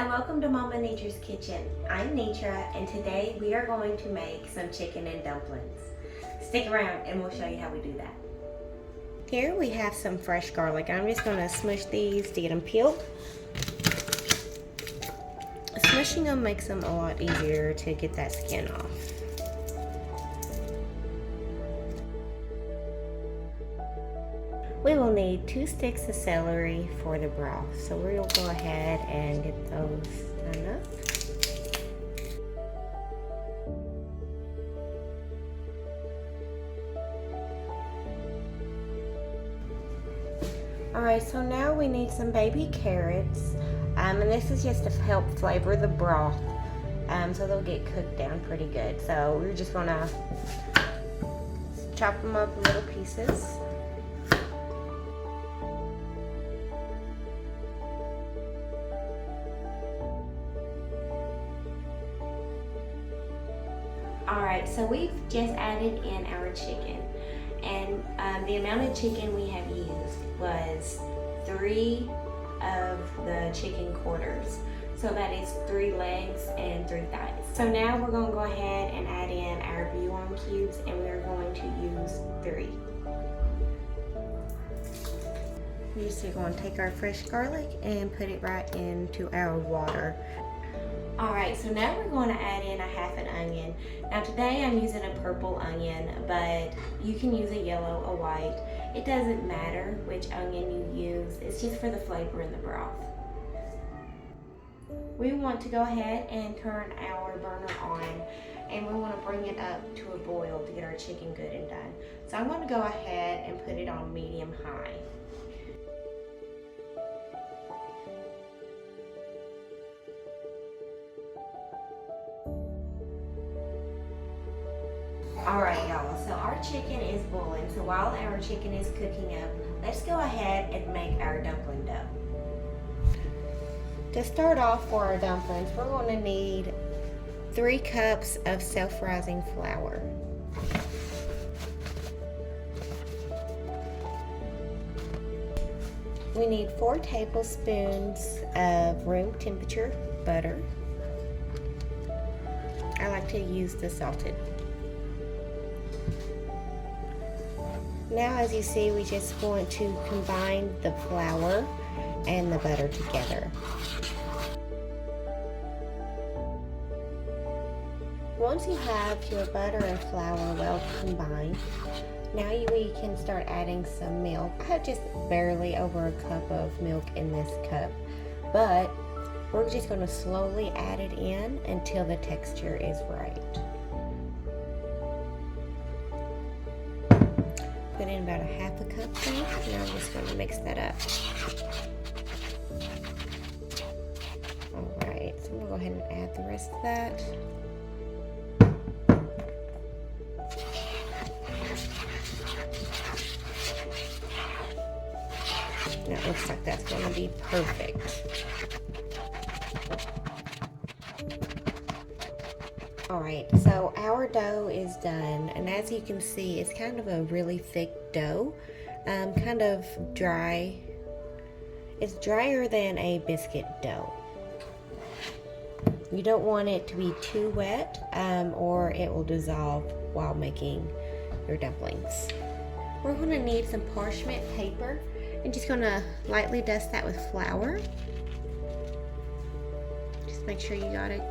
and welcome to Mama Netra's Kitchen. I'm Netra, and today we are going to make some chicken and dumplings. Stick around and we'll show you how we do that. Here we have some fresh garlic. I'm just going to smush these to get them peeled. Smushing them makes them a lot easier to get that skin off. We will need 2 sticks of celery for the broth, so we'll go ahead and get those done up. Alright, so now we need some baby carrots, and this is just to help flavor the broth, so they'll get cooked down pretty good. So we're just gonna chop them up in little pieces. Alright, so we've just added in our chicken, and the amount of chicken we have used was 3 of the chicken quarters. So that is 3 legs and 3 thighs. So now we're going to go ahead and add in our bouillon cubes, and we are going to use 3. We're just going to take our fresh garlic and put it right into our water. Alright, so now we're going to add in a half an onion. Now today I'm using a purple onion, but you can use a yellow, a white. It doesn't matter which onion you use, it's just for the flavor in the broth. We want to go ahead and turn our burner on, and we want to bring it up to a boil to get our chicken good and done. So I'm going to go ahead and put it on medium-high. Alright y'all, so our chicken is boiling, so while our chicken is cooking up, let's go ahead and make our dumpling dough. To start off for our dumplings, we're going to need 3 cups of self-rising flour. We need 4 tablespoons of room temperature butter. I like to use the salted. Now, as you see, we just want to combine the flour and the butter together. Once you have your butter and flour well combined, now we can start adding some milk. I have just barely over a cup of milk in this cup, but we're just going to slowly add it in until the texture is right. Put in about a half a cup there. Now I'm just going to mix that up. Alright, so I'm going to go ahead and add the rest of that. Now it looks like that's going to be perfect. Alright, so our dough is done, and as you can see, it's kind of a really thick dough, kind of dry. It's drier than a biscuit dough. You don't want it to be too wet, or it will dissolve while making your dumplings. We're going to need some parchment paper, and just going to lightly dust that with flour. Just make sure you got it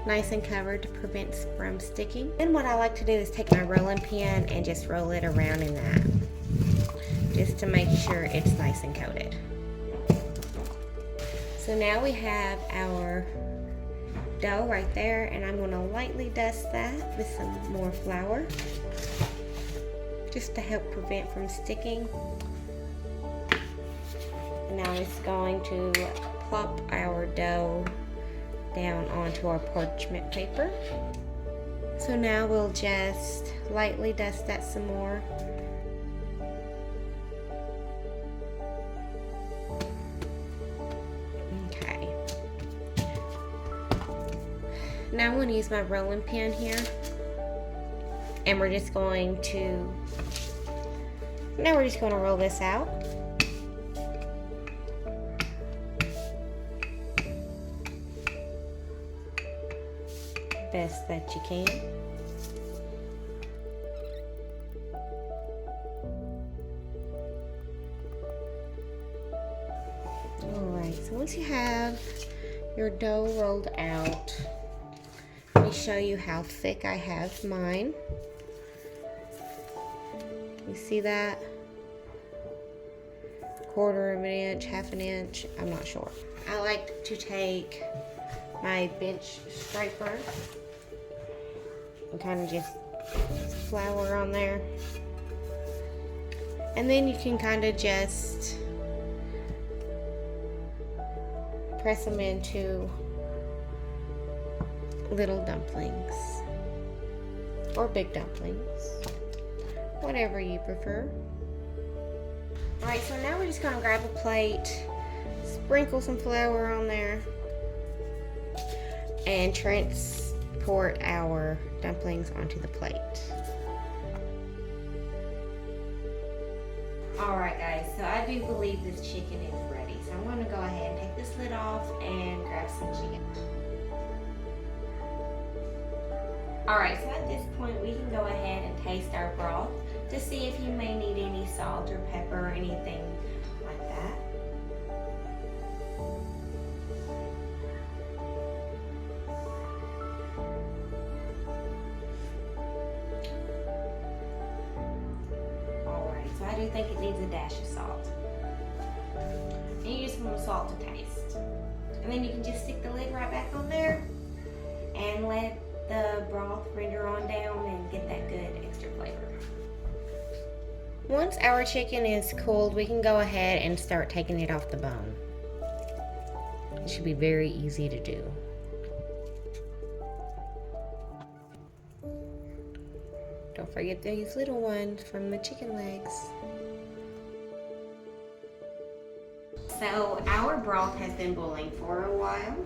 nice and covered to prevent from sticking. And what I like to do is take my rolling pin and just roll it around in that, just to make sure it's nice and coated. So now we have our dough right there, and I'm going to lightly dust that with some more flour, just to help prevent from sticking. And now it's going to plop our dough down onto our parchment paper. So now we'll just lightly dust that some more. Okay. Now I'm going to use my rolling pin here, and we're just going to roll this out. best that you can. Alright, so once you have your dough rolled out, let me show you how thick I have mine. You see that? 1/4 of an inch, 1/2 an inch, I'm not sure. I like to take my bench scraper and kind of just flour on there. And then you can kind of just press them into little dumplings or big dumplings, whatever you prefer. Alright, so now we're just going to grab a plate, sprinkle some flour on there, and transport our dumplings onto the plate. Alright guys, so I do believe this chicken is ready. So I'm going to go ahead and take this lid off and grab some chicken. Alright, so at this point we can go ahead and taste our broth to see if you may need any salt or pepper or anything like that. Alright, so I do think it needs a dash of salt. And you just want salt to taste. And then you can just stick the lid right back on there and let the broth render on down and get that good extra flavor. Once our chicken is cooled, we can go ahead and start taking it off the bone. It should be very easy to do. Don't forget these little ones from the chicken legs. So our broth has been boiling for a while.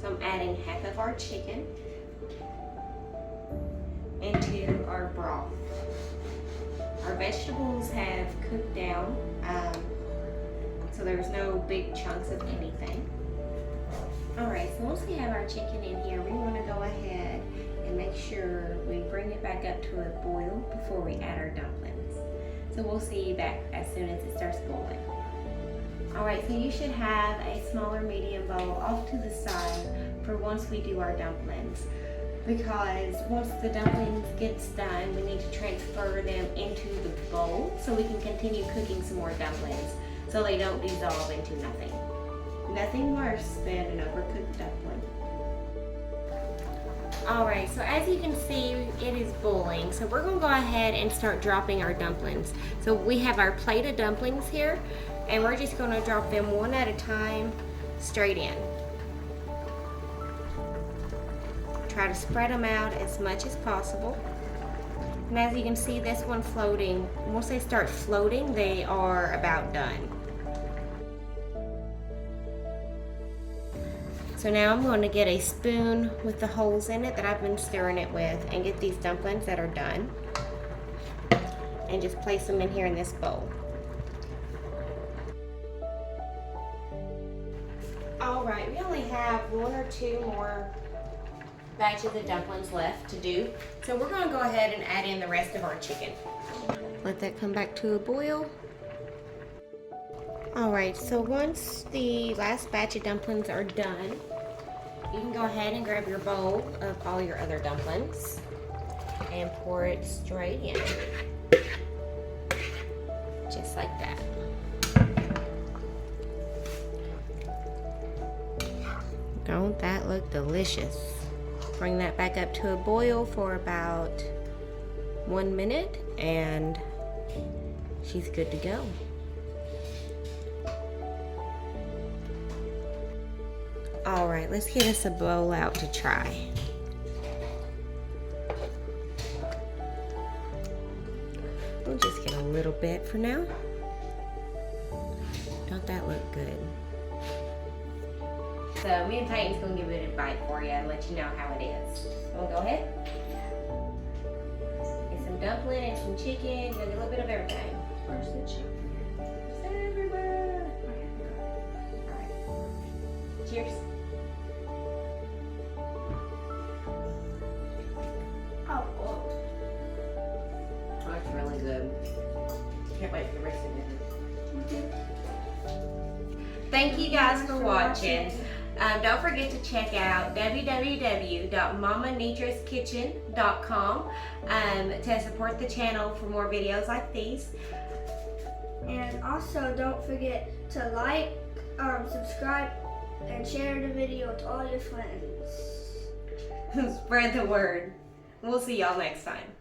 So I'm adding 1/2 of our chicken into our broth. Our vegetables have cooked down, so there's no big chunks of anything. Alright, so once we have our chicken in here, we want to go ahead and make sure we bring it back up to a boil before we add our dumplings. So we'll see you back as soon as it starts boiling. Alright, so you should have a smaller medium bowl off to the side for once we do our dumplings. Because once the dumplings gets done, we need to transfer them into the bowl so we can continue cooking some more dumplings so they don't dissolve into nothing. Nothing worse than an overcooked dumpling. Alright, so as you can see, it is boiling. So we're going to go ahead and start dropping our dumplings. So we have our plate of dumplings here, and we're just going to drop them one at a time straight in. Try to spread them out as much as possible. And as you can see, this one floating, once they start floating, they are about done. So now I'm going to get a spoon with the holes in it that I've been stirring it with and get these dumplings that are done and just place them in here in this bowl. Alright, we only have 1 or 2 more batches of dumplings left to do. So we're going to go ahead and add in the rest of our chicken. Let that come back to a boil. Alright, so once the last batch of dumplings are done, you can go ahead and grab your bowl of all your other dumplings and pour it straight in. Just like that. Don't that look delicious? Bring that back up to a boil for about 1 minute and she's good to go. Alright, let's get us a bowl out to try. We'll just get a little bit for now. Don't that look good? So me and Titan's gonna give it a bite for you and let you know how it is. So we'll go ahead. Get some dumpling and some chicken, a little bit of everything. Where's the chicken? It's everywhere. Alright. Cheers. them. Can't wait for the rest of it. Thank you guys for watching. Don't forget to check out www.mommanetraskitchen.com to support the channel for more videos like these. And also don't forget to like, subscribe, and share the video with all your friends. Spread the word. We'll see y'all next time.